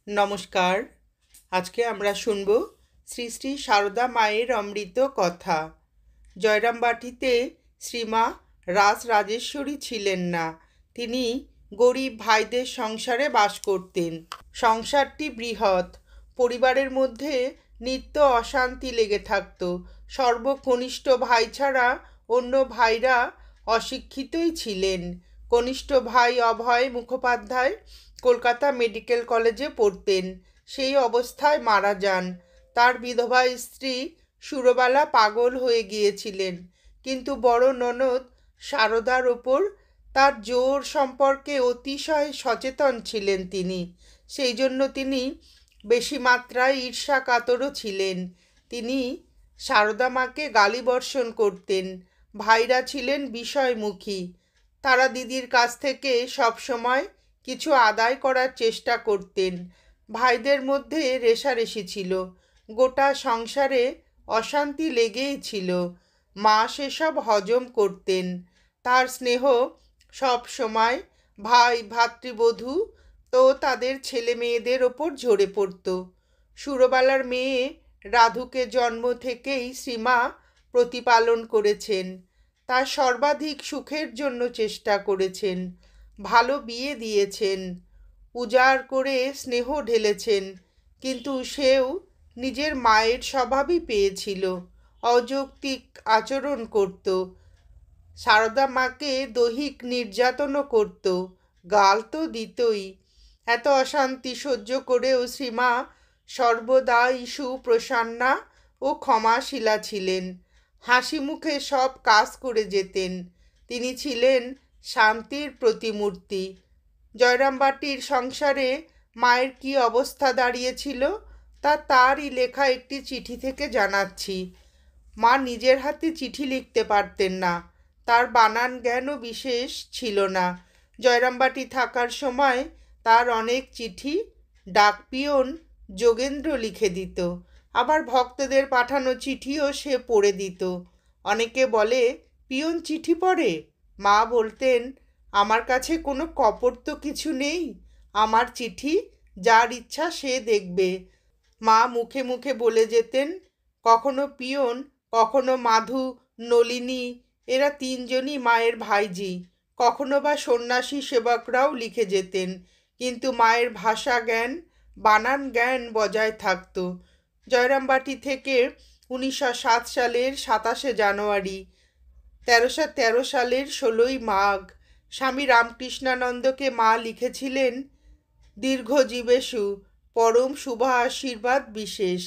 নমস্কার। আজকে আমরা শুনব শ্রী শ্রী সারদা মায়ের অমৃত কথা। জয়রামবাটিতে শ্রীমা রাজরাজেশ্বরী ছিলেন না। তিনি গরিব ভাইদের সংসারে বাস করতেন। সংসারটি বৃহৎ। পরিবারের মধ্যে নিত্য অশান্তি লেগে থাকত। সর্বকনিষ্ঠ ভাই ছাড়া অন্য ভাইরা অশিক্ষিতই ছিলেন। কনিষ্ঠ ভাই অভয় মুখোপাধ্যায় কলকাতা মেডিকেল কলেজে পড়তেন। সেই অবস্থায় মারা যান। তার বিধবা স্ত্রী সুরবালা পাগল হয়ে গিয়েছিলেন। কিন্তু বড় ননদ সারদার ওপর তার জোর সম্পর্কে অতিশয় সচেতন ছিলেন তিনি। সেই জন্য তিনি বেশি মাত্রায় ঈর্ষা কাতরও ছিলেন। তিনি সারদা মাকে গালিবর্ষণ করতেন। ভাইরা ছিলেন বিষয়মুখী। তারা দিদির কাছ থেকে সবসময় কিছু আদায় করার চেষ্টা করতেন। ভাইদের মধ্যে রেষারেষি ছিল। গোটা সংসারে অশান্তি লেগেই ছিল। মা সেসব হজম করতেন। তার স্নেহ সব সময় ভাই ভাতৃবধূ তো তাদের ছেলে মেয়েদের ওপর ঝরে পড়ত। সুরবালার মেয়ে রাধুকে জন্ম থেকেই শ্রীমা প্রতিপালন করেছেন। তার সর্বাধিক সুখের জন্য চেষ্টা করেছেন। ভালো বিয়ে দিয়েছেন, উজাড় করে স্নেহ ঢেলেছেন। কিন্তু সেও নিজের মায়ের স্বভাবই পেয়েছিল। অযৌক্তিক আচরণ করত। সারদা মাকে দৈহিক নির্যাতনও করত। গাল তো দিতই। এত অশান্তি সহ্য করেও শ্রীমা সর্বদাই সুপ্রসন্না ও ক্ষমাশীলা ছিলেন। হাসি মুখে সব কাজ করে যেতেন। তিনি ছিলেন শান্তির প্রতিমূর্তি। জয়রামবাটির সংসারে মায়ের কি অবস্থা দাঁড়িয়েছিল তা তারই লেখা একটি চিঠি থেকে জানাচ্ছি। মা নিজের হাতে চিঠি লিখতে পারতেন না। তার বানান জ্ঞানও বিশেষ ছিল না। জয়রামবাটি থাকার সময় তার অনেক চিঠি ডাকপিয়ন যোগেন্দ্র লিখে দিত। আবার ভক্তদের পাঠানো চিঠিও সে পড়ে দিত। অনেকে বলে, পিয়ন চিঠি পড়ে? মা বলতেন, আমার কাছে কোনো কপট তো কিছু নেই। আমার চিঠি যার ইচ্ছা সে দেখবে। মা মুখে মুখে বলে যেতেন। কখনো পিয়ন, কখনো মাধু, নলিনী, এরা তিনজনই মায়ের ভাইঝি। কখনো বা সন্ন্যাসী সেবকরাও লিখে যেতেন। কিন্তু মায়ের ভাষা জ্ঞান, বানান জ্ঞান বজায় থাকত। জয়রামবাটি থেকে 1907 সালের 27শে জানুয়ারি, 1313 সালের 16ই মাঘ স্বামী রামকৃষ্ণানন্দকে মা লিখেছিলেন, দীর্ঘ জীবেষু পরম শুভ আশীর্বাদ বিশেষ।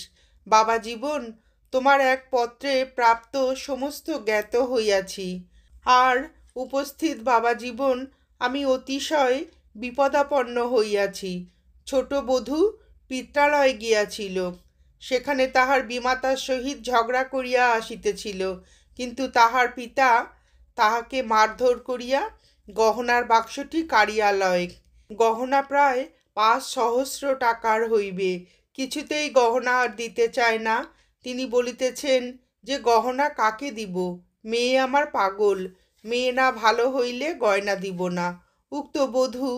বাবা জীবন, তোমার এক পত্রে প্রাপ্ত সমস্ত জ্ঞাত হইয়াছি। আর উপস্থিত বাবা জীবন, আমি অতিশয় বিপদাপন্ন হইয়াছি। ছোট বধূ পিত্রালয়ে গিয়াছিল। সেখানে তাহার বিমাতার সহিত ঝগড়া করিয়া আসিতেছিল। কিন্তু তাহার পিতা তাহাকে মারধর করিয়া গহনার বাক্সটি কাড়িয়া লয়। গহনা প্রায় 5 সহস্র টাকার হইবে। কিছুতেই গহনা আর দিতে চায় না। তিনি বলিতেছেন যে গহনা কাকে দিব? মেয়ে আমার পাগল। মেয়ে না ভালো হইলে গয়না দিব না। উক্ত বধূ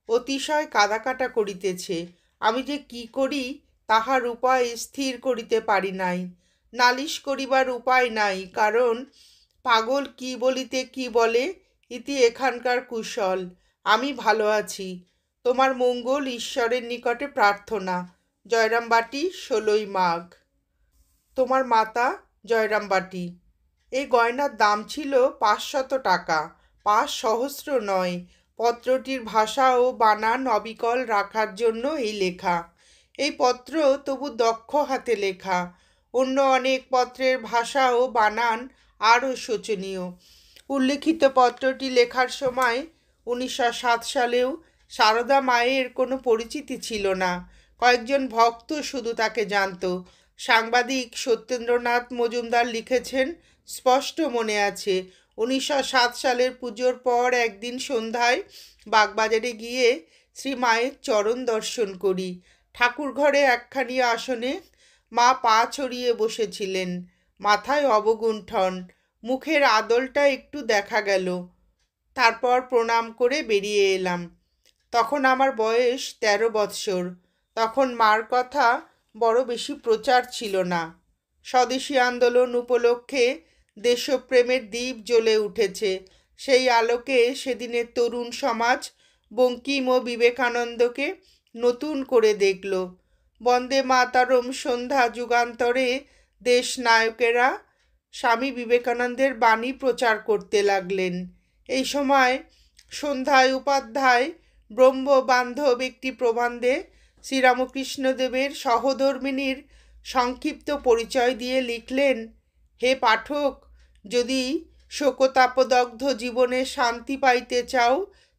অতিশয় কাঁদাকাটা করিতেছে। আমি যে কি করি তাহার উপায় স্থির করিতে পারি নাই। নালিশ করিবার উপায় নাই, কারণ পাগল কি বলিতে কি বলে, ইতি এখানকার কুশল। আমি ভালো আছি। তোমার মঙ্গল ঈশ্বরের নিকটে প্রার্থনা। জয়রামবাটি, 16ই মাঘ। তোমার মাতা, জয়রামবাটি। এই গয়নার দাম ছিল 500 টাকা, 5 সহস্র নয়। পত্রটির ভাষা ও বানান অবিকল রাখার জন্য এই লেখা। এই পত্র তবু দক্ষ হাতে লেখা। অন্য অনেক পত্রের ভাষা ও বানান আরও শোচনীয়। উল্লিখিত পত্রটি লেখার সময় 1907 সালেও সারদা মায়ের কোনো পরিচিতি ছিল না। কয়েকজন ভক্ত শুধু তাকে জানত। সাংবাদিক সত্যেন্দ্রনাথ মজুমদার লিখেছেন, স্পষ্ট মনে আছে, 1907 সালের পুজোর পর একদিন সন্ধ্যায় বাগবাজারে গিয়ে শ্রী মায়ের চরণ দর্শন করি। ঠাকুর ঘরে একখানি আসনে মা পা ছড়িয়ে বসেছিলেন। মাথায় অবগুণ্ঠন, মুখের আদলটা একটু দেখা গেল। তারপর প্রণাম করে বেরিয়ে এলাম। তখন আমার বয়স 13 বৎসর। তখন মার কথা বড় বেশি প্রচার ছিল না। স্বদেশী আন্দোলন উপলক্ষে দেশপ্রেমের দ্বীপ জ্বলে উঠেছে। সেই আলোকে সেদিনের তরুণ সমাজ বঙ্কিম ও বিবেকানন্দকে নতুন করে দেখল। বন্দে মাতরম সন্ধ্যা যুগান্তরে দেশ নায়কেরা স্বামী বিবেকানন্দের বাণী প্রচার করতে লাগলেন। এই সময় সন্ধ্যায় উপাধ্যায় ব্রহ্মবান্ধব একটি প্রবন্ধে শ্রীরামকৃষ্ণদেবের সহধর্মিণীর সংক্ষিপ্ত পরিচয় দিয়ে লিখলেন, হে পাঠক, যদি শোকতাপদগ্ধ জীবনে শান্তি পাইতে চাও,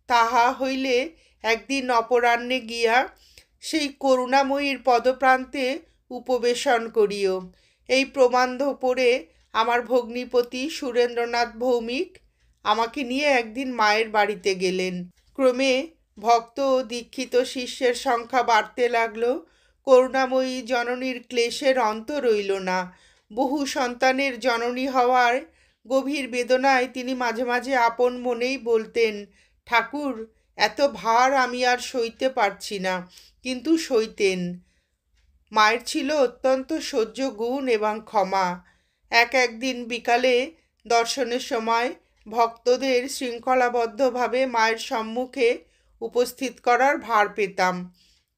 তাহা হইলে একদিন অপরাহ্নে গিয়া সেই করুণাময়ীর পদপ্রান্তে উপবেশন করিও। এই প্রবন্ধ পড়ে আমার ভগ্নিপতি সুরেন্দ্রনাথ ভৌমিক আমাকে নিয়ে একদিন মায়ের বাড়িতে গেলেন। ক্রমে ভক্ত ও দীক্ষিত শিষ্যের সংখ্যা বাড়তে লাগল। করুণাময়ী জননীর ক্লেশের অন্ত রইল না। বহু সন্তানের জননী হওয়ার গভীর বেদনায় তিনি মাঝে মাঝে আপন মনেই বলতেন, ঠাকুর, এত ভার আমি আর সইতে পারছি না। কিন্তু সইতেন। মায়ের ছিল অত্যন্ত সহ্য গুণ এবং ক্ষমা। একদিন বিকালে দর্শনের সময় ভক্তদের শৃঙ্খলাবদ্ধভাবে মায়ের সম্মুখে উপস্থিত করার ভার পেতাম।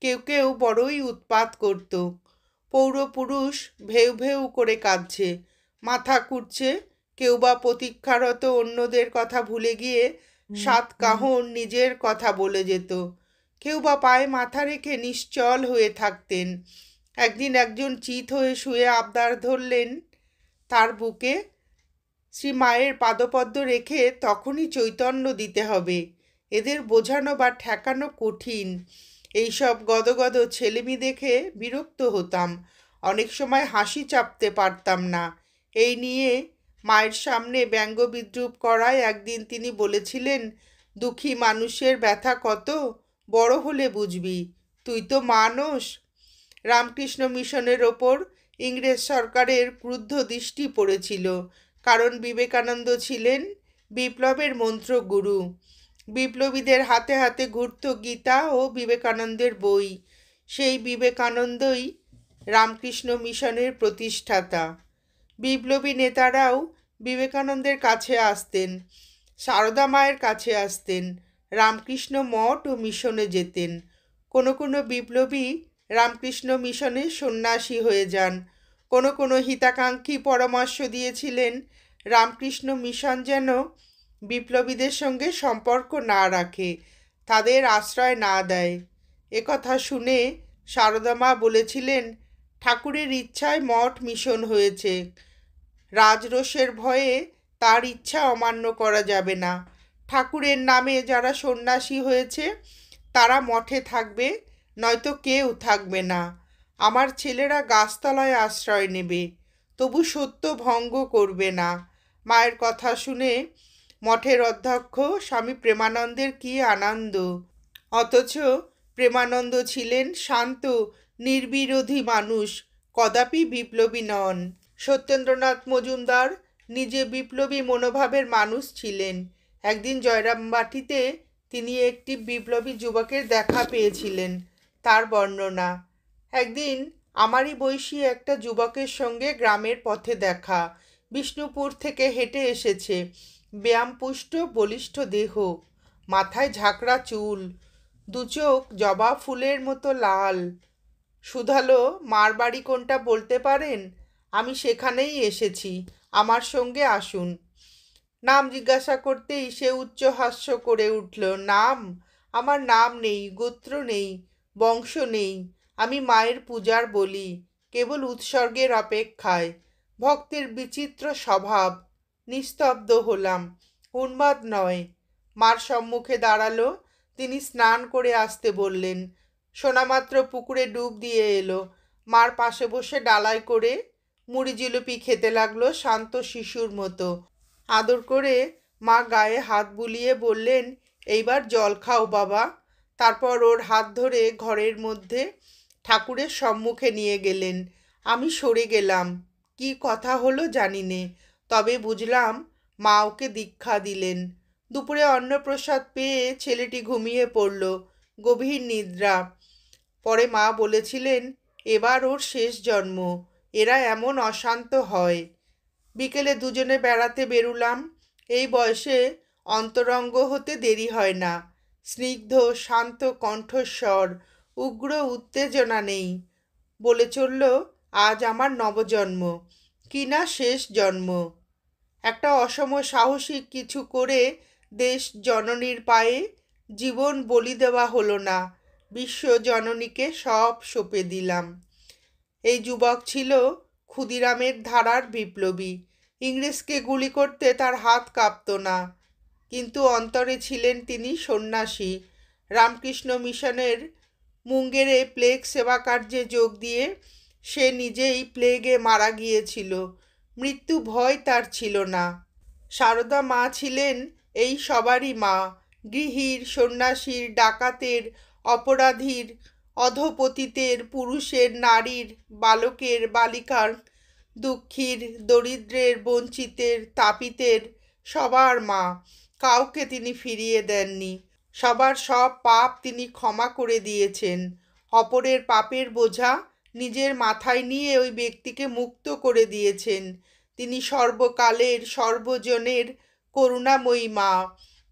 কেউ কেউ বড়ই উৎপাত করত। পৌরপুরুষ ভেউ ভেউ করে কাঁদছে, মাথা কুটছে, কেউ বা প্রতীক্ষারত অন্যদের কথা ভুলে গিয়ে সাত কাহন নিজের কথা বলে যেত। কেউ বা পায়ে মাথা রেখে নিশ্চল হয়ে থাকতেন। একদিন একজন চিত হয়ে শুয়ে আবদার ধরলেন, তার বুকে শ্রী মায়ের পাদপদ্ম রেখে তখনই চৈতন্য দিতে হবে। এদের বোঝানো বা ঠেকানো কঠিন। এইসব গদগদ ছেলেমি দেখে বিরক্ত হতাম। অনেক সময় হাসি চাপতে পারতাম না। এই নিয়ে মায়ের সামনে ব্যঙ্গ বিদ্রূপ করায় একদিন তিনি বলেছিলেন, দুঃখী মানুষের ব্যথা কত, বড় হলে বুঝবি, তুই তো মানুষ। রামকৃষ্ণ মিশনের ওপর ইংরেজ সরকারের ক্রুদ্ধ দৃষ্টি পড়েছিল, কারণ বিবেকানন্দ ছিলেন বিপ্লবের মন্ত্রগুরু। বিপ্লবীদের হাতে হাতে ঘুরত গীতা ও বিবেকানন্দের বই। সেই বিবেকানন্দই রামকৃষ্ণ মিশনের প্রতিষ্ঠাতা। বিপ্লবী নেতারাও বিবেকানন্দের কাছে আসতেন, সারদা মায়ের কাছে আসতেন, রামকৃষ্ণ মঠ ও মিশনে যেতেন। কোনো কোনো বিপ্লবী রামকৃষ্ণ মিশনে সন্ন্যাসী হয়ে যান। কোনো কোনো হিতাকাঙ্ক্ষী পরামর্শ দিয়েছিলেন রামকৃষ্ণ মিশন যেন বিপ্লবীদের সঙ্গে সম্পর্ক না রাখে, তাদের আশ্রয় না দেয়। একথা শুনে সারদা মা বলেছিলেন, ঠাকুরের ইচ্ছায় মঠ মিশন হয়েছে, রাজরোষের ভয়ে তার ইচ্ছা অমান্য করা যাবে না। ঠাকুরের নামে যারা সন্ন্যাসী হয়েছে তারা মঠে থাকবে, নয়তো কেউ থাকবে না। আমার ছেলেরা গাছতলায় আশ্রয় নেবে, তবু সত্য ভঙ্গ করবে না। মায়ের কথা শুনে মঠের অধ্যক্ষ স্বামী প্রেমানন্দের কী আনন্দ! অথচ প্রেমানন্দ ছিলেন শান্ত নির্বিরোধী মানুষ, কদাপি বিপ্লবী নন। সত্যেন্দ্রনাথ মজুমদার নিজে বিপ্লবী মনোভাবের মানুষ ছিলেন। একদিন জয়রামবাটিতে তিনি একটি বিপ্লবী যুবকের দেখা পেয়েছিলেন। তার বর্ণনা, একদিন আমারই বয়সী একটা যুবকের সঙ্গে গ্রামের পথে দেখা। বিষ্ণুপুর থেকে হেঁটে এসেছে, ব্যায়ামপুষ্ট বলিষ্ঠ দেহ, মাথায় ঝাঁকড়া চুল, দুচোখ জবা ফুলের মতো লাল। শুধালো, মার বাড়ি কোনটা বলতে পারেন? আমি সেখানেই এসেছি, আমার সঙ্গে আসুন। নাম জিজ্ঞাসা করতেই সে উচ্চ হাস্য করে উঠল, নাম? আমার নাম নেই, গোত্র নেই, বংশ নেই। আমি মায়ের পূজার বলি, কেবল উৎসর্গের অপেক্ষায়। ভক্তের বিচিত্র স্বভাব। নিস্তব্ধ হলাম। উন্মাদ নয়। মার সম্মুখে দাঁড়ালো। তিনি স্নান করে আসতে বললেন। শোনামাত্র পুকুরে ডুব দিয়ে এলো। মার পাশে বসে ডালায় করে মুড়ি জিলিপি খেতে লাগলো শান্ত শিশুর মতো। আদর করে মা গায়ে হাত বুলিয়ে বললেন, এইবার জল খাও বাবা। তারপর ওর হাত ধরে ঘরের মধ্যে ঠাকুরের সম্মুখে নিয়ে গেলেন। আমি সরে গেলাম। কি কথা হলো জানি নে, তবে বুঝলাম মা ওকে দীক্ষা দিলেন। দুপুরে অন্নপ্রসাদ পেয়ে ছেলেটি ঘুমিয়ে পড়ল। গভীর নিদ্রা। পরে মা বলেছিলেন, এবার ওর শেষ জন্ম, এরা এমন অশান্ত হয়। বিকেলে দুজনে বেড়াতে বেরুলাম। এই বয়সে অন্তরঙ্গ হতে দেরি হয় না। স্নিগ্ধ শান্ত কণ্ঠস্বর, উগ্র উত্তেজনা নেই। বলে চলল, আজ আমার নবজন্ম, কি না শেষ জন্ম। একটা অসম সাহসিক কিছু করে দেশ জননীর পায়ে জীবন বলি দেওয়া হলো না, বিশ্ব জননীকে সব সঁপে দিলাম। এই যুবক ছিল ক্ষুদিরামের ধারার বিপ্লবী। ইংরেজকে গুলি করতে তার হাত কাঁপত না, কিন্তু অন্তরে ছিলেন তিনি সন্ন্যাসী। রামকৃষ্ণ মিশনের মুঙ্গেরে প্লেগ সেবা কার্যে যোগ দিয়ে সে নিজেই প্লেগে মারা গিয়েছিল। মৃত্যু ভয় তার ছিল না। সারদা মা ছিলেন এই সবারই মা, গৃহীর, সন্ন্যাসীর, ডাকাতের, অপরাধীর, অধপতিতের, পুরুষের, নারীর, বালকের, বালিকার, দুঃখীর, দরিদ্রের, বঞ্চিতের, তাপিতের, সবার মা। কাউকে তিনি ফিরিয়ে দেননি। সবার সব পাপ তিনি ক্ষমা করে দিয়েছেন। অপরের পাপের বোঝা নিজের মাথায় নিয়ে ওই ব্যক্তিকে মুক্ত করে দিয়েছেন। তিনি সর্বকালের সর্বজনের করুণাময়ী মা।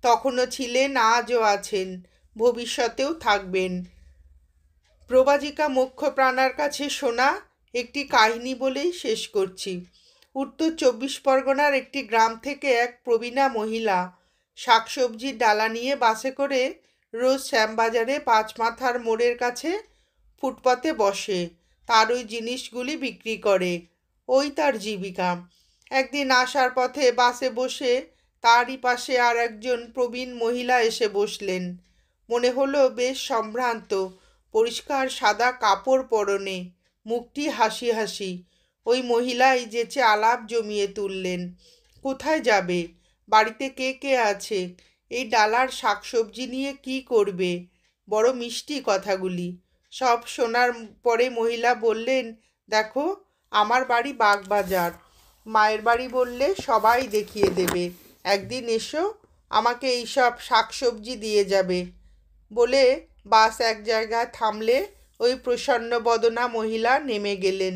তখনও ছিলেন, আজও আছেন, ভবিষ্যতেও থাকবেন। প্রবাজিকা মোক্ষ প্রাণার কাছে শোনা একটি কাহিনী বলেই শেষ করছি। উত্তর 24 পরগনার একটি গ্রাম থেকে এক প্রবীণা মহিলা শাকসবজির ডালা নিয়ে বাসে করে রোজ শ্যামবাজারে 5 মাথার মোড়ের কাছে ফুটপাতে বসে। তার ওই জিনিসগুলি বিক্রি করে, ওই তার জীবিকা। একদিন আসার পথে বাসে বসে তারই পাশে আর একজন প্রবীণ মহিলা এসে বসলেন। মনে হলো বেশ সম্ভ্রান্ত, পরিষ্কার সাদা কাপড় পরনে, মুখটি হাসি হাসি। ওই মহিলাই যেচে আলাপ জমিয়ে তুললেন। কোথায় যাবে, বাড়িতে কে কে আছে, এই ডালার শাকসবজি নিয়ে কি করবে। বড় মিষ্টি কথাগুলি। সব শোনার পরে মহিলা বললেন, দেখো, আমার বাড়ি বাগবাজার। মায়ের বাড়ি বললে সবাই দেখিয়ে দেবে। একদিন এসো, আমাকে এইসব শাকসবজি দিয়ে যাবে। বলে বাস এক জায়গায় থামলে ওই প্রসন্ন বদনা মহিলা নেমে গেলেন।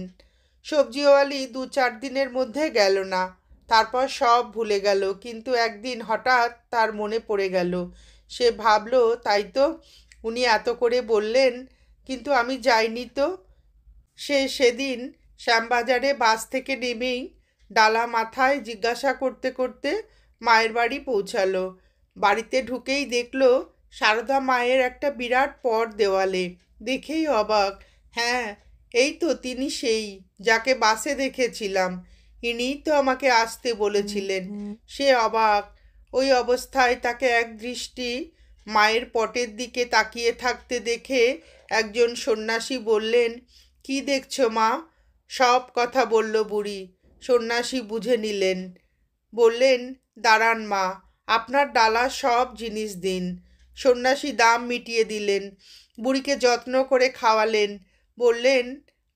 সবজিওয়ালি 2-4 দিনের মধ্যে গেল না, তারপর সব ভুলে গেল। কিন্তু একদিন হঠাৎ তার মনে পড়ে গেল। সে ভাবল, তাই তো, উনি এত করে বললেন, কিন্তু আমি যাইনি তো। সে সেদিন শ্যামবাজারে বাস থেকে নেমেই ডালা মাথায় জিজ্ঞাসা করতে করতে মায়ের বাড়ি পৌঁছালো। বাড়িতে ঢুকেই দেখলো সারদা মায়ের একটা বিরাট পট দেওয়ালে। দেখেই অবাক। হ্যাঁ, এই তো তিনি, সেই যাকে বাসে দেখেছিলাম। ইনিই তো আমাকে আসতে বলেছিলেন। সে অবাক। ওই অবস্থায় তাকে এক দৃষ্টি মায়ের পটের দিকে তাকিয়ে থাকতে দেখে একজন সন্ন্যাসী বললেন, কি দেখছো মা? সব কথা বলল বুড়ি। সন্ন্যাসী বুঝে নিলেন। বললেন, দাঁড়ান মা, আপনার ডালা সব জিনিস দিন। সন্ন্যাসী দাম মিটিয়ে দিলেন। বুড়িকে যত্ন করে খাওয়ালেন। বললেন,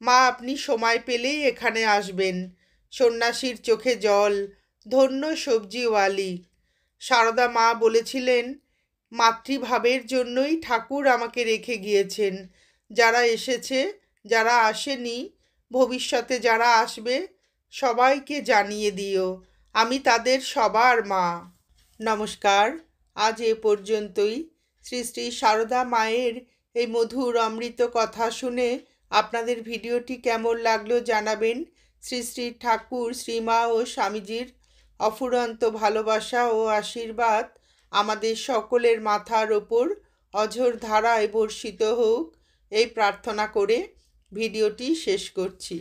মা, আপনি সময় পেলেই এখানে আসবেন। সন্ন্যাসীর চোখে জল। ধন্য সবজিওয়ালি। সারদা মা বলেছিলেন, মাতৃভাবের জন্যই ঠাকুর আমাকে রেখে গিয়েছেন। যারা এসেছে, যারা আসেনি, ভবিষ্যতে যারা আসবে, সবাইকে জানিয়ে দিও আমি তাদের সবার মা। নমস্কার। আজ এ পর্যন্তই। শ্রী শ্রী সারদা মায়ের এই মধুর অমৃত কথা শুনে আপনাদের ভিডিওটি কেমন লাগলো জানাবেন। শ্রী শ্রী ঠাকুর, শ্রীমা ও স্বামীজির অফুরন্ত ভালোবাসা ও আশীর্বাদ আমাদের সকলের মাথার ওপর অঝোর ধারায় বর্ষিত হোক, এই প্রার্থনা করে ভিডিওটি শেষ করছি।